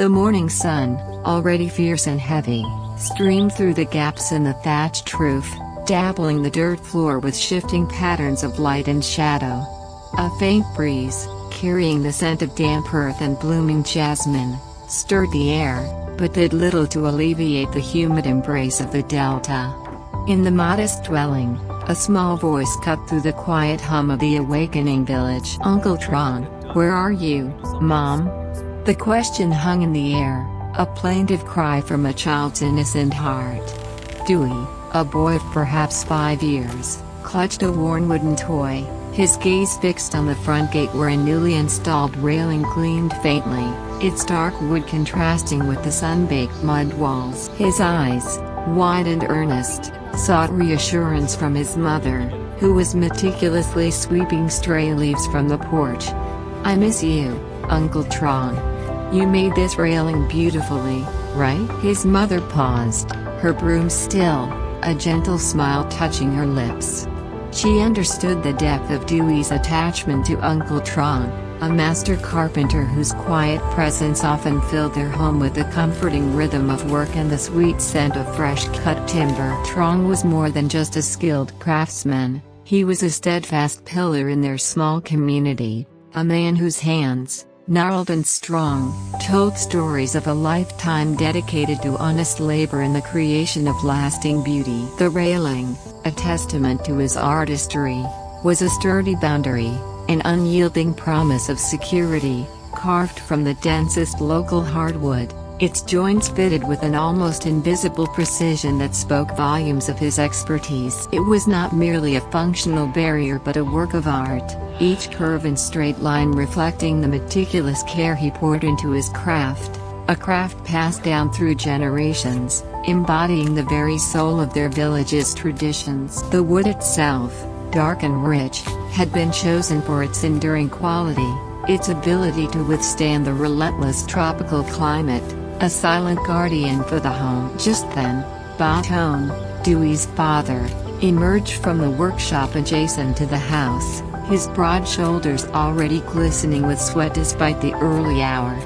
The morning sun, already fierce and heavy, streamed through the gaps in the thatched roof, dabbling the dirt floor with shifting patterns of light and shadow. A faint breeze, carrying the scent of damp earth and blooming jasmine, stirred the air, but did little to alleviate the humid embrace of the delta. In the modest dwelling, a small voice cut through the quiet hum of the awakening village. "Uncle Truong, where are you, Mom?" The question hung in the air, a plaintive cry from a child's innocent heart. Dewey, a boy of perhaps 5 years, clutched a worn wooden toy, his gaze fixed on the front gate where a newly installed railing gleamed faintly, its dark wood contrasting with the sun-baked mud walls. His eyes, wide and earnest, sought reassurance from his mother, who was meticulously sweeping stray leaves from the porch. "I miss you, Uncle Truong. You made this railing beautifully, right?" His mother paused, her broom still, a gentle smile touching her lips. She understood the depth of Dewey's attachment to Uncle Truong, a master carpenter whose quiet presence often filled their home with the comforting rhythm of work and the sweet scent of fresh-cut timber. Truong was more than just a skilled craftsman, he was a steadfast pillar in their small community, a man whose hands, gnarled and strong, told stories of a lifetime dedicated to honest labor and the creation of lasting beauty. The railing, a testament to his artistry, was a sturdy boundary, an unyielding promise of security, carved from the densest local hardwood, its joints fitted with an almost invisible precision that spoke volumes of his expertise. It was not merely a functional barrier but a work of art, each curve and straight line reflecting the meticulous care he poured into his craft, a craft passed down through generations, embodying the very soul of their village's traditions. The wood itself, dark and rich, had been chosen for its enduring quality, its ability to withstand the relentless tropical climate, a silent guardian for the home. Just then, Ba Tone, Dewey's father, emerged from the workshop adjacent to the house, his broad shoulders already glistening with sweat despite the early hour.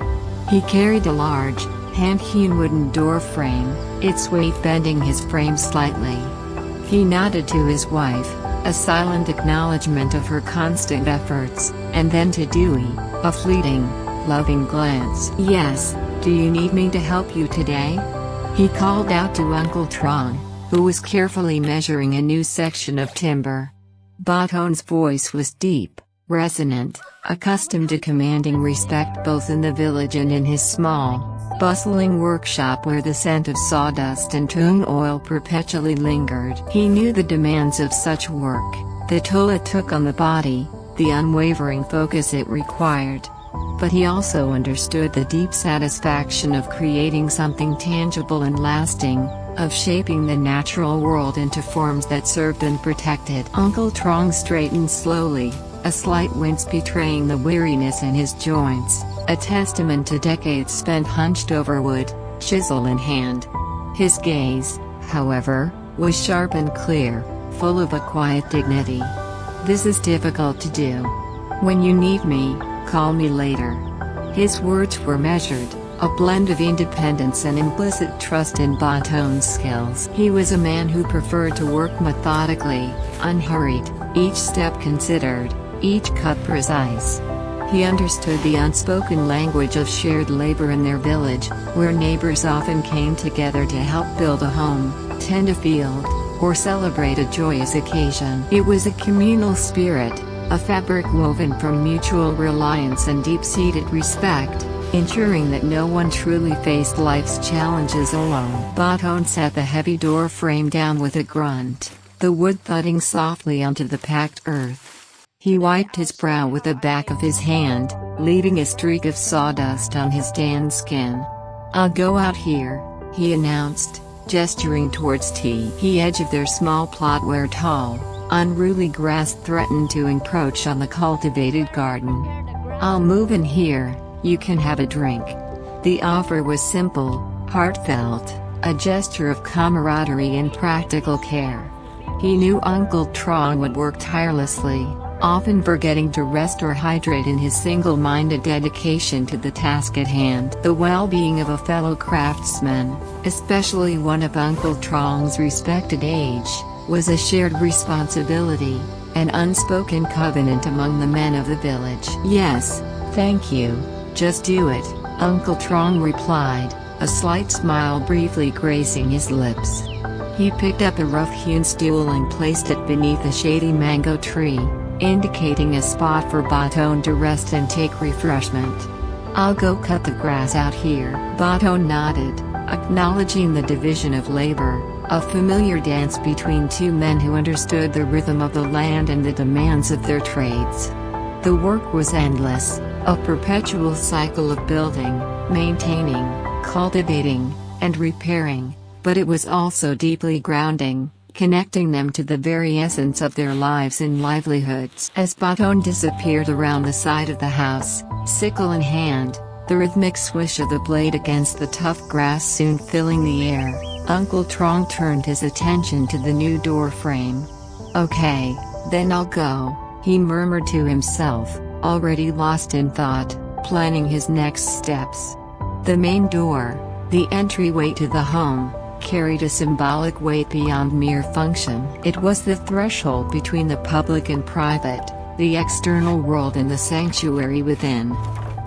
He carried a large, hand-hewn wooden door frame, its weight bending his frame slightly. He nodded to his wife, a silent acknowledgement of her constant efforts, and then to Dewey, a fleeting, loving glance. "Yes, do you need me to help you today?" he called out to Uncle Truong, who was carefully measuring a new section of timber. Ba Tone's voice was deep, resonant, accustomed to commanding respect both in the village and in his small, bustling workshop where the scent of sawdust and truong oil perpetually lingered. He knew the demands of such work, the toll it took on the body, the unwavering focus it required. But he also understood the deep satisfaction of creating something tangible and lasting, of shaping the natural world into forms that served and protected. Uncle Truong straightened slowly, a slight wince betraying the weariness in his joints, a testament to decades spent hunched over wood, chisel in hand. His gaze, however, was sharp and clear, full of a quiet dignity. "This is difficult to do. When you need me, call me later." His words were measured, a blend of independence and implicit trust in Ba Tone's skills. He was a man who preferred to work methodically, unhurried, each step considered, each cut precise. He understood the unspoken language of shared labor in their village, where neighbors often came together to help build a home, tend a field, or celebrate a joyous occasion. It was a communal spirit, a fabric woven from mutual reliance and deep-seated respect, ensuring that no one truly faced life's challenges alone. Ba Tone set the heavy door frame down with a grunt, the wood thudding softly onto the packed earth. He wiped his brow with the back of his hand, leaving a streak of sawdust on his tanned skin. "I'll go out here," he announced, gesturing towards the edge of their small plot where tall, unruly grass threatened to encroach on the cultivated garden. "I'll move in here, you can have a drink." The offer was simple, heartfelt, a gesture of camaraderie and practical care. He knew Uncle Truong would work tirelessly, often forgetting to rest or hydrate in his single-minded dedication to the task at hand. The well-being of a fellow craftsman, especially one of Uncle Truong's respected age, was a shared responsibility, an unspoken covenant among the men of the village. "Yes, thank you, just do it," Uncle Truong replied, a slight smile briefly gracing his lips. He picked up a rough-hewn stool and placed it beneath a shady mango tree, indicating a spot for Baton to rest and take refreshment. "I'll go cut the grass out here." Baton nodded, acknowledging the division of labor, a familiar dance between two men who understood the rhythm of the land and the demands of their trades. The work was endless, a perpetual cycle of building, maintaining, cultivating, and repairing, but it was also deeply grounding, connecting them to the very essence of their lives and livelihoods. As Baton disappeared around the side of the house, sickle in hand, the rhythmic swish of the blade against the tough grass soon filling the air, Uncle Truong turned his attention to the new door frame. "Okay, then I'll go," he murmured to himself, already lost in thought, planning his next steps. The main door, the entryway to the home, carried a symbolic weight beyond mere function. It was the threshold between the public and private, the external world and the sanctuary within.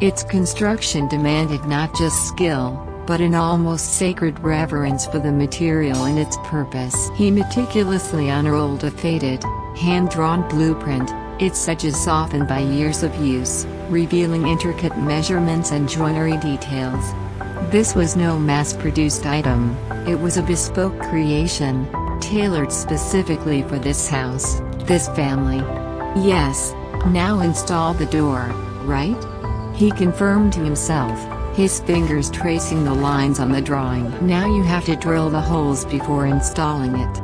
Its construction demanded not just skill, but an almost sacred reverence for the material and its purpose. He meticulously unrolled a faded, hand-drawn blueprint, its edges softened by years of use, revealing intricate measurements and joinery details. This was no mass-produced item, it was a bespoke creation, tailored specifically for this house, this family. "Yes, now install the door, right?" he confirmed to himself, his fingers tracing the lines on the drawing. "Now you have to drill the holes before installing it."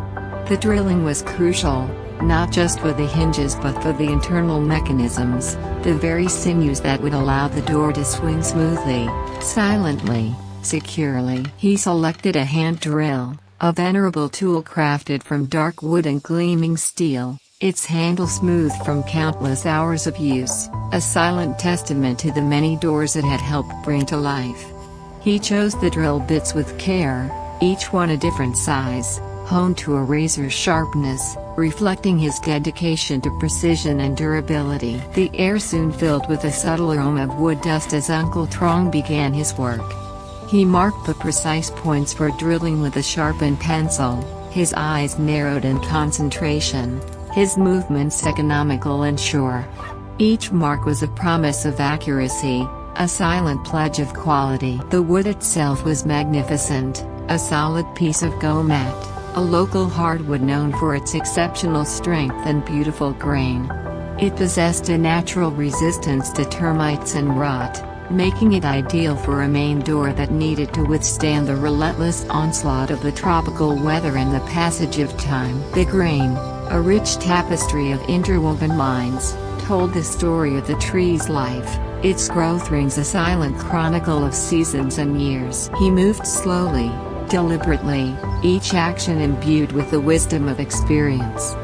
The drilling was crucial, not just for the hinges but for the internal mechanisms, the very sinews that would allow the door to swing smoothly, silently, securely. He selected a hand drill, a venerable tool crafted from dark wood and gleaming steel, its handle smooth from countless hours of use, a silent testament to the many doors it had helped bring to life. He chose the drill bits with care, each one a different size, honed to a razor's sharpness, reflecting his dedication to precision and durability. The air soon filled with a subtle aroma of wood dust as Uncle Truong began his work. He marked the precise points for drilling with a sharpened pencil, his eyes narrowed in concentration, his movements economical and sure. Each mark was a promise of accuracy, a silent pledge of quality. The wood itself was magnificent, a solid piece of gomat, a local hardwood known for its exceptional strength and beautiful grain. It possessed a natural resistance to termites and rot, making it ideal for a main door that needed to withstand the relentless onslaught of the tropical weather and the passage of time. The grain, a rich tapestry of interwoven lines, told the story of the tree's life, its growth rings a silent chronicle of seasons and years. He moved slowly, deliberately, each action imbued with the wisdom of experience.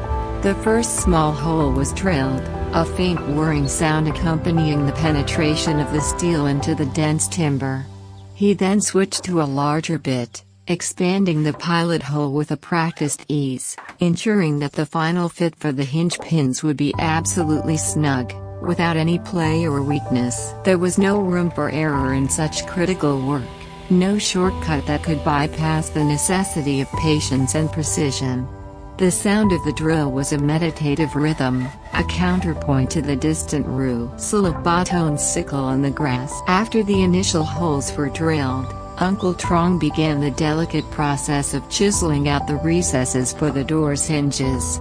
The first small hole was drilled, a faint whirring sound accompanying the penetration of the steel into the dense timber. He then switched to a larger bit, expanding the pilot hole with a practiced ease, ensuring that the final fit for the hinge pins would be absolutely snug, without any play or weakness. There was no room for error in such critical work, no shortcut that could bypass the necessity of patience and precision. The sound of the drill was a meditative rhythm, a counterpoint to the distant rustle of Baton's sickle on the grass. After the initial holes were drilled, Uncle Truong began the delicate process of chiseling out the recesses for the door's hinges.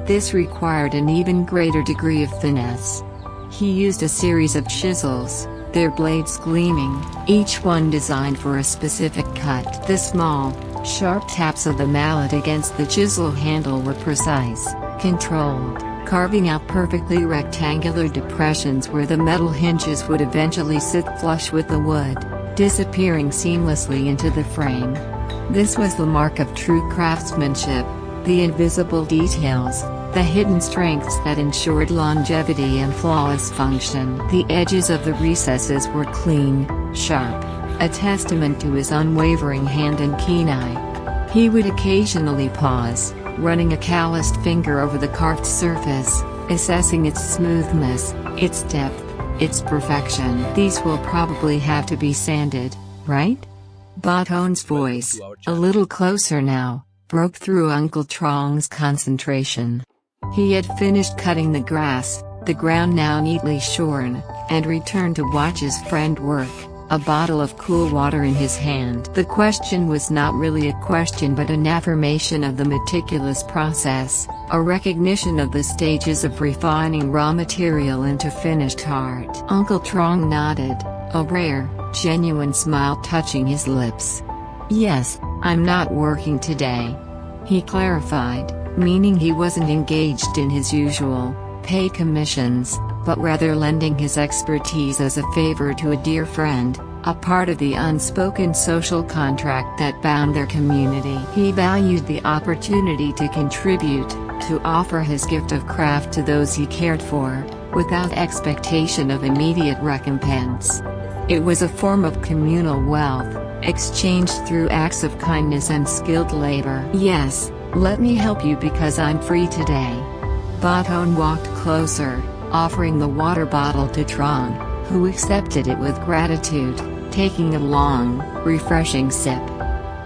This required an even greater degree of finesse. He used a series of chisels, their blades gleaming, each one designed for a specific cut. The small, sharp taps of the mallet against the chisel handle were precise, controlled, carving out perfectly rectangular depressions where the metal hinges would eventually sit flush with the wood, disappearing seamlessly into the frame. This was the mark of true craftsmanship, the invisible details, the hidden strengths that ensured longevity and flawless function. The edges of the recesses were clean, sharp, a testament to his unwavering hand and keen eye. He would occasionally pause, running a calloused finger over the carved surface, assessing its smoothness, its depth, its perfection. "These will probably have to be sanded, right?" Baton's voice, a little closer now, broke through Uncle Truong's concentration. He had finished cutting the grass, the ground now neatly shorn, and returned to watch his friend work, a bottle of cool water in his hand. The question was not really a question but an affirmation of the meticulous process, a recognition of the stages of refining raw material into finished art. Uncle Truong nodded, a rare, genuine smile touching his lips. "Yes, I'm not working today," he clarified, meaning he wasn't engaged in his usual, paid commissions, but rather lending his expertise as a favor to a dear friend, a part of the unspoken social contract that bound their community. He valued the opportunity to contribute, to offer his gift of craft to those he cared for, without expectation of immediate recompense. It was a form of communal wealth, exchanged through acts of kindness and skilled labor. "Yes, let me help you because I'm free today." Baton walked closer, offering the water bottle to Truong, who accepted it with gratitude, taking a long, refreshing sip.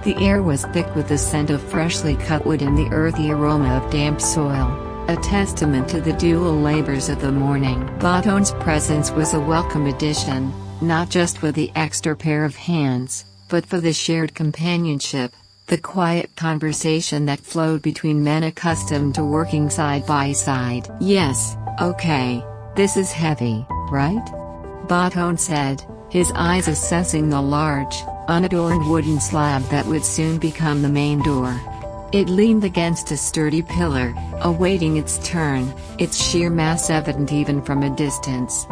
The air was thick with the scent of freshly cut wood and the earthy aroma of damp soil, a testament to the dual labors of the morning. Baton's presence was a welcome addition, not just for the extra pair of hands, but for the shared companionship, the quiet conversation that flowed between men accustomed to working side by side. "Yes, okay, this is heavy, right?" Baton said, his eyes assessing the large, unadorned wooden slab that would soon become the main door. It leaned against a sturdy pillar, awaiting its turn, its sheer mass evident even from a distance.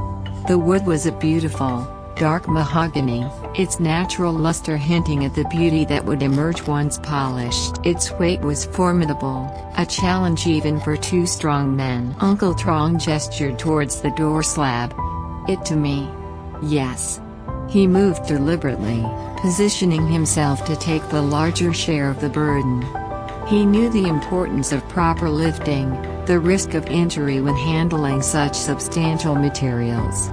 The wood was a beautiful, dark mahogany, its natural luster hinting at the beauty that would emerge once polished. Its weight was formidable, a challenge even for two strong men. Uncle Truong gestured towards the door slab. "It to me." "Yes." He moved deliberately, positioning himself to take the larger share of the burden. He knew the importance of proper lifting, the risk of injury when handling such substantial materials.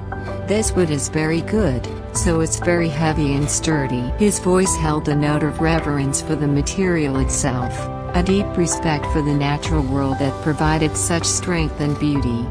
"This wood is very good, so it's very heavy and sturdy." His voice held a note of reverence for the material itself, a deep respect for the natural world that provided such strength and beauty.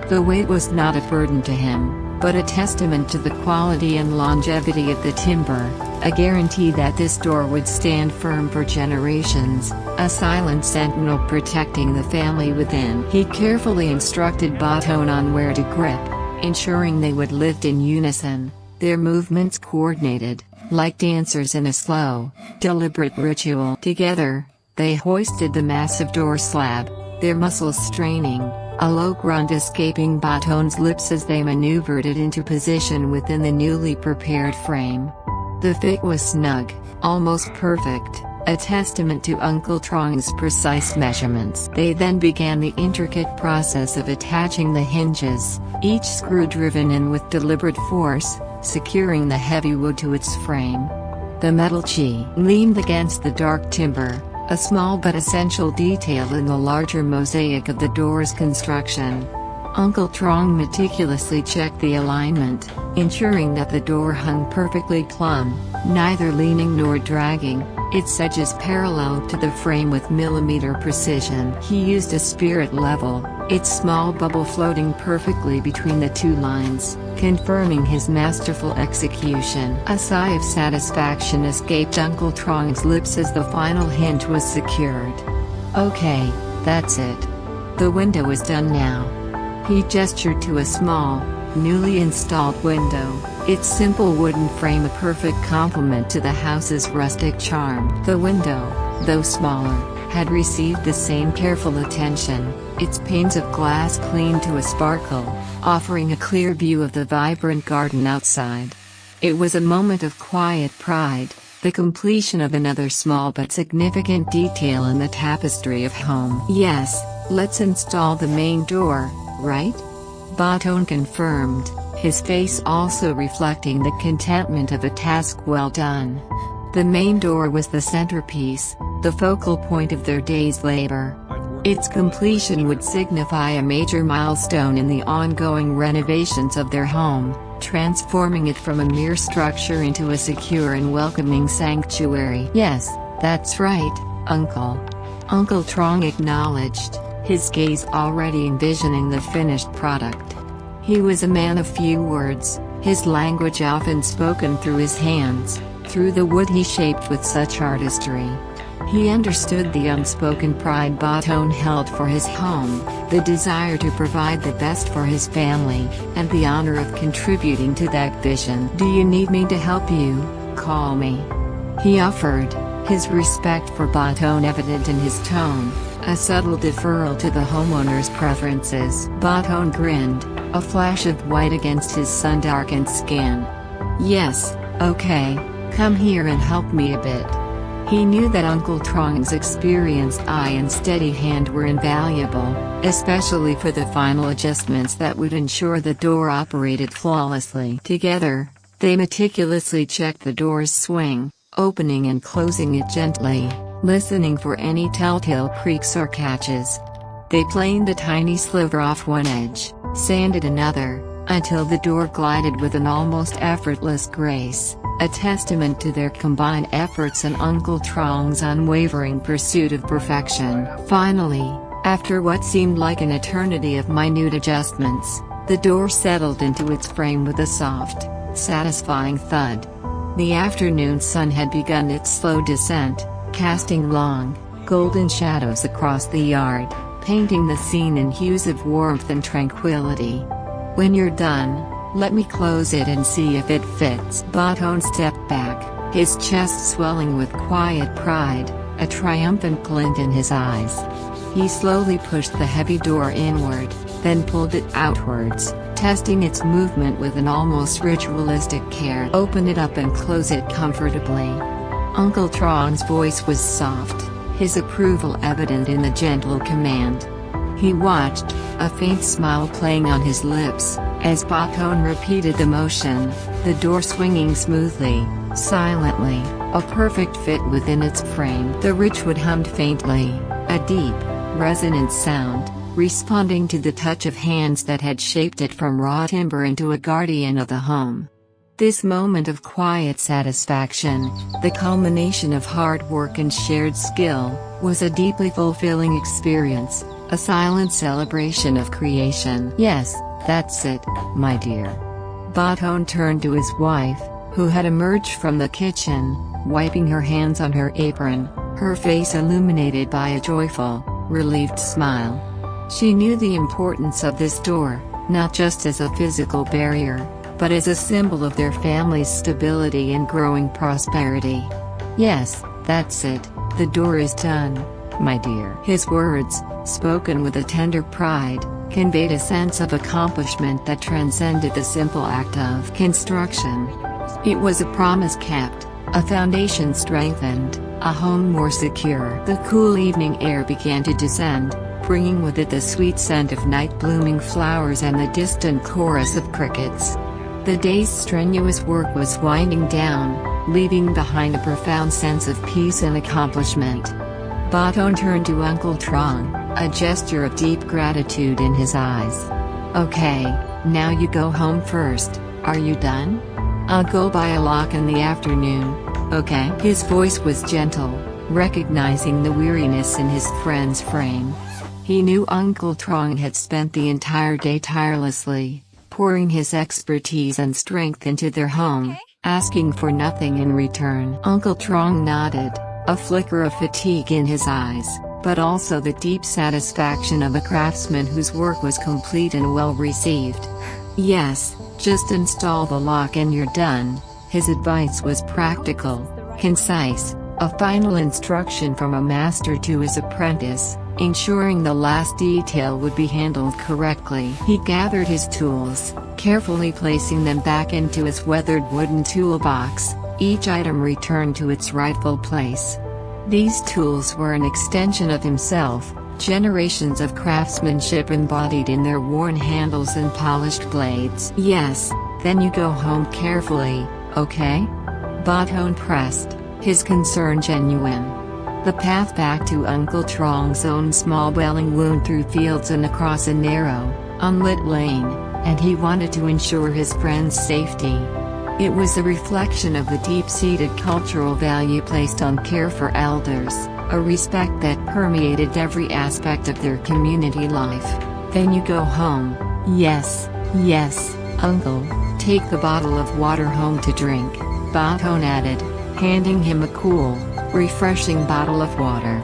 The weight was not a burden to him, but a testament to the quality and longevity of the timber, a guarantee that this door would stand firm for generations, a silent sentinel protecting the family within. He carefully instructed Baton on where to grip, ensuring they would lift in unison, their movements coordinated, like dancers in a slow, deliberate ritual. Together, they hoisted the massive door slab, their muscles straining, a low grunt escaping Baton's lips as they maneuvered it into position within the newly prepared frame. The fit was snug, almost perfect, a testament to Uncle Truong's precise measurements. They then began the intricate process of attaching the hinges, each screw driven in with deliberate force, securing the heavy wood to its frame. The metal chi leaned against the dark timber, a small but essential detail in the larger mosaic of the door's construction. Uncle Truong meticulously checked the alignment, ensuring that the door hung perfectly plumb, neither leaning nor dragging, its edges parallel to the frame with millimeter precision. He used a spirit level, its small bubble floating perfectly between the two lines, confirming his masterful execution. A sigh of satisfaction escaped Uncle Truong's lips as the final hinge was secured. "Okay, that's it. The window is done now." He gestured to a small, newly installed window, its simple wooden frame a perfect complement to the house's rustic charm. The window, though smaller, had received the same careful attention, its panes of glass cleaned to a sparkle, offering a clear view of the vibrant garden outside. It was a moment of quiet pride, the completion of another small but significant detail in the tapestry of home. Yes, Let's install the main door, right? Baton confirmed, his face also reflecting the contentment of a task well done. The main door was the centerpiece, the focal point of their day's labor. Its completion would signify a major milestone in the ongoing renovations of their home, transforming it from a mere structure into a secure and welcoming sanctuary. "Yes, that's right, Uncle." Uncle Truong acknowledged, his gaze already envisioning the finished product. He was a man of few words, his language often spoken through his hands, through the wood he shaped with such artistry. He understood the unspoken pride Baton held for his home, the desire to provide the best for his family, and the honor of contributing to that vision. "Do you need me to help you? Call me," he offered, his respect for Baton evident in his tone, a subtle deferral to the homeowner's preferences. Baton grinned, a flash of white against his sun-darkened skin. "Yes, okay, come here and help me a bit." He knew that Uncle Truong's experienced eye and steady hand were invaluable, especially for the final adjustments that would ensure the door operated flawlessly. Together, they meticulously checked the door's swing, opening and closing it gently, listening for any telltale creaks or catches. They planed a tiny sliver off one edge, sanded another, until the door glided with an almost effortless grace, a testament to their combined efforts and Uncle Truong's unwavering pursuit of perfection. Finally, after what seemed like an eternity of minute adjustments, the door settled into its frame with a soft, satisfying thud. The afternoon sun had begun its slow descent, casting long, golden shadows across the yard, painting the scene in hues of warmth and tranquility. "When you're done, let me close it and see if it fits." Baton stepped back, his chest swelling with quiet pride, a triumphant glint in his eyes. He slowly pushed the heavy door inward, then pulled it outwards, testing its movement with an almost ritualistic care. "Open it up and close it comfortably." Uncle Truong's voice was soft, his approval evident in the gentle command. He watched, a faint smile playing on his lips, as Baton repeated the motion, the door swinging smoothly, silently, a perfect fit within its frame. The rich wood hummed faintly, a deep, resonant sound, responding to the touch of hands that had shaped it from raw timber into a guardian of the home. This moment of quiet satisfaction, the culmination of hard work and shared skill, was a deeply fulfilling experience, a silent celebration of creation. "Yes, that's it, my dear." Baton turned to his wife, who had emerged from the kitchen, wiping her hands on her apron, her face illuminated by a joyful, relieved smile. She knew the importance of this door, not just as a physical barrier, but as a symbol of their family's stability and growing prosperity. "Yes, that's it, the door is done, my dear." His words, spoken with a tender pride, conveyed a sense of accomplishment that transcended the simple act of construction. It was a promise kept, a foundation strengthened, a home more secure. The cool evening air began to descend, bringing with it the sweet scent of night-blooming flowers and the distant chorus of crickets. The day's strenuous work was winding down, leaving behind a profound sense of peace and accomplishment. Baton turned to Uncle Truong, a gesture of deep gratitude in his eyes. "Okay, now you go home first, are you done? I'll go buy a lock in the afternoon, okay?" His voice was gentle, recognizing the weariness in his friend's frame. He knew Uncle Truong had spent the entire day tirelessly, pouring his expertise and strength into their home, asking for nothing in return. Uncle Truong nodded, a flicker of fatigue in his eyes, but also the deep satisfaction of a craftsman whose work was complete and well received. "Yes, just install the lock and you're done." His advice was practical, concise, a final instruction from a master to his apprentice, ensuring the last detail would be handled correctly. He gathered his tools, carefully placing them back into his weathered wooden toolbox, each item returned to its rightful place. These tools were an extension of himself, generations of craftsmanship embodied in their worn handles and polished blades. "Yes, then you go home carefully, okay?" Baton pressed, his concern genuine. The path back to Uncle Truong's own small welling wound through fields and across a narrow, unlit lane, and he wanted to ensure his friend's safety. It was a reflection of the deep-seated cultural value placed on care for elders, a respect that permeated every aspect of their community life. "Then you go home." "Yes, yes, Uncle, take the bottle of water home to drink," Baton added, handing him a cool, refreshing bottle of water.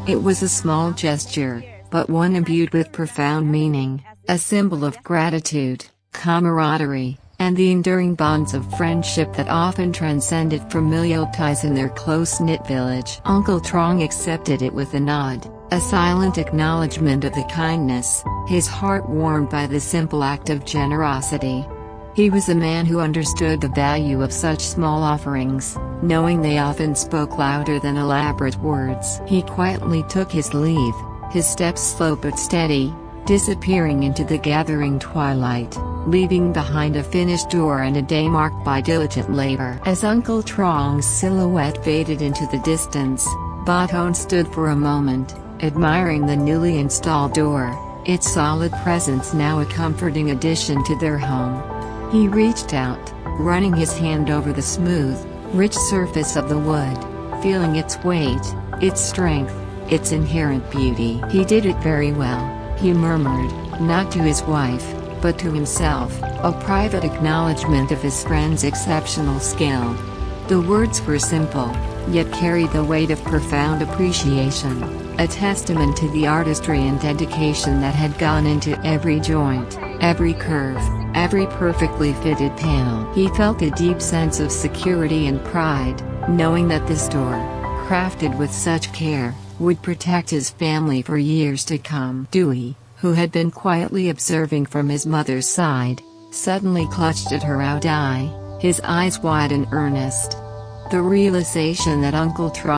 It was a small gesture, but one imbued with profound meaning, a symbol of gratitude, camaraderie, and the enduring bonds of friendship that often transcended familial ties in their close-knit village. Uncle Truong accepted it with a nod, a silent acknowledgement of the kindness, his heart warmed by the simple act of generosity. He was a man who understood the value of such small offerings, knowing they often spoke louder than elaborate words. He quietly took his leave, his steps slow but steady, disappearing into the gathering twilight, leaving behind a finished door and a day marked by diligent labor. As Uncle Truong's silhouette faded into the distance, Baton stood for a moment, admiring the newly installed door, its solid presence now a comforting addition to their home. He reached out, running his hand over the smooth, rich surface of the wood, feeling its weight, its strength, its inherent beauty. "He did it very well," he murmured, not to his wife, but to himself, a private acknowledgement of his friend's exceptional skill. The words were simple, yet carried the weight of profound appreciation, a testament to the artistry and dedication that had gone into every joint, every curve, every perfectly fitted panel. He felt a deep sense of security and pride, knowing that this door, crafted with such care, would protect his family for years to come. Dewey, who had been quietly observing from his mother's side, suddenly clutched at her out eye, his eyes wide and earnest. The realization that Uncle Truong